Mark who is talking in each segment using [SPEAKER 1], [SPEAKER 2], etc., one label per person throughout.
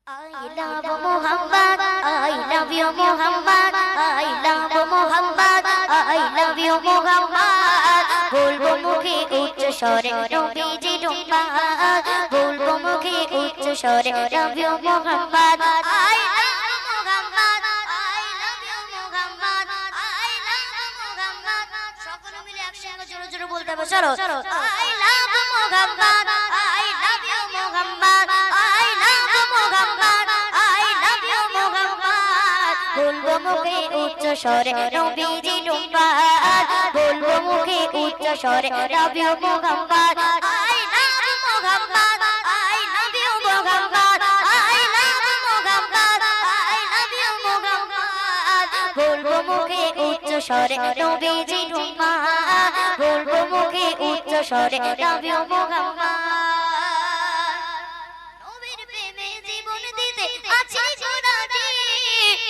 [SPEAKER 1] I love Muhammad, I love you Muhammad, I love Muhammad, I love you Muhammad. বলবো মুখে উচ্চ স্বরে নবীজি ডুম্বাদ, বলবো মুখে উচ্চ স্বরে love you Muhammad, I love Muhammad, I love you Muhammad, I love Muhammad. সকলে মিলে একসঙ্গে জোরে জোরে বলতে হবে, চলো I love Muhammad, I love you Muhammad, I love Muhammad, I love you Muhammad. বলবো মুখে উচ্চ স্বরে নবীজি ডুম্বাদ, বলবো মুখে উচ্চ স্বরে love you Muhammad, I love Muhammad, I love you Muhammad, I love Muhammad, I love you Muhammad. বলবো মুখে উচ্চ স্বরে নবীজি ডুম্বাদ, বলবো মুখে উচ্চ স্বরে love you Muhammad. নবীর প্রেমে জীবন দিতে আছি খোদাজি,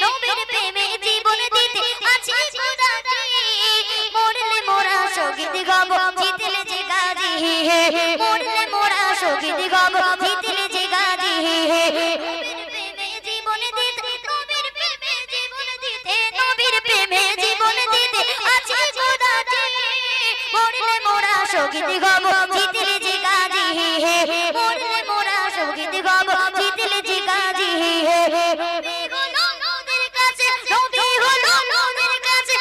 [SPEAKER 1] নবীর প্রেমে জীবন দিতে আছি খোদাজি। মরলে মোরা শহীদ হব, জিতলে যে গাজী, মরলে মোরা শহীদ হব, জিতলে যে গাজী। নবীর প্রেমে জীবন দিতে, নবীর প্রেমে জীবন দিতে, নবীর প্রেমে জীবন দিতে আছি খোদাজি। মরলে মোরা শহীদ হব, জিতলে যে গাজী, মরলে মোরা শহীদ হব, জিতলে যে গাজী। নবী হলো নবীর কাছে, নবী হলো নবীর কাছে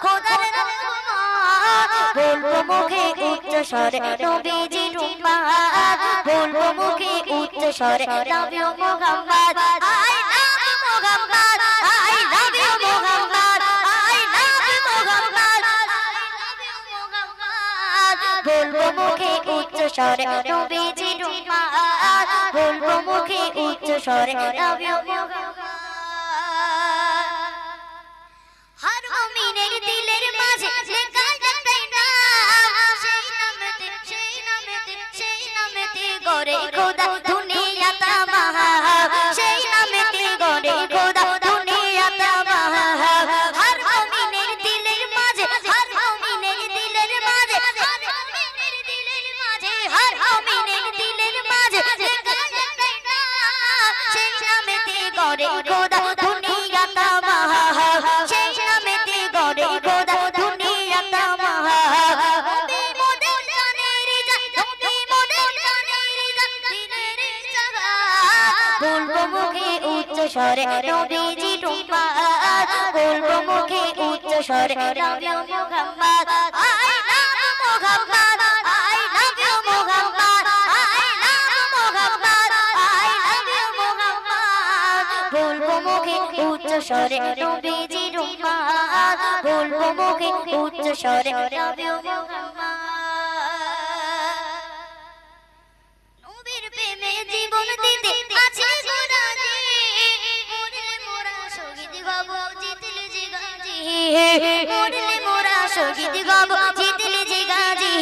[SPEAKER 1] খোদার রহমত। বলবো মুখে উচ্চ স্বরে নবীজি ডুম্বাদ, বলবো মুখে উচ্চ স্বরে love you Muhammad, I love Muhammad, I love you Muhammad, I love Muhammad, I love you Muhammad. বলবো মুখে উচ্চ স্বরে নবীজি ডুম্বাদ, বলবো মুখে উচ্চ স্বরে love you Muhammad. হর মুমিনের দিলের মাঝে লেখা একটাই নাম, সেই নামেতে, সেই নামেতে, সেই নামেতে গড়ে খোদা দুনিয়া তামাম, সেই নামেতে গড়ে খোদা দুনিয়া তামাম। হর মুমিনের দিলের মাঝে, হর মুমিনের দিলের মাঝে, হর মুমিনের দিলের মাঝে, হর মুমিনের দিলের মাঝে লেখা একটাই নাম, সেই নামেতে গড়ে খোদা দুনিয়া তামাম, সেই নামেতে গড়ে খোদা দুনিয়া তামাম। নবী মোদের জানের জান, নবী মোদের জানের জান, দিলের জাগাত। বলবো মুখে উচ্চ স্বরে নবীজি ডুম্বাদ, বলবো মুখে উচ্চ স্বরে love you Muhammad, I love Muhammad, I love you Muhammad, I love Muhammad, I love you Muhammad. বলবো মুখে উচ্চ স্বরে নবীজি ডুম্বাদ, বলবো মুখে উচ্চ স্বরে love you Muhammad. নবীর প্রেমে জীবন দিতে আছি খোদাজি, মরলে মোরা শহীদ হব, জিতলে যে গাজী, মরলে মোরা শহীদ হব, জিতলে যে গাজী।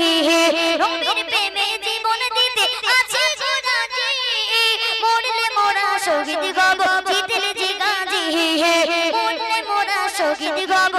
[SPEAKER 1] নবীর প্রেমে জীবন দিতে আছি খোদাজি, মরলে মোরা শহীদ হব, জিতলে যে গাজী, মরলে মোরা শহীদ হব,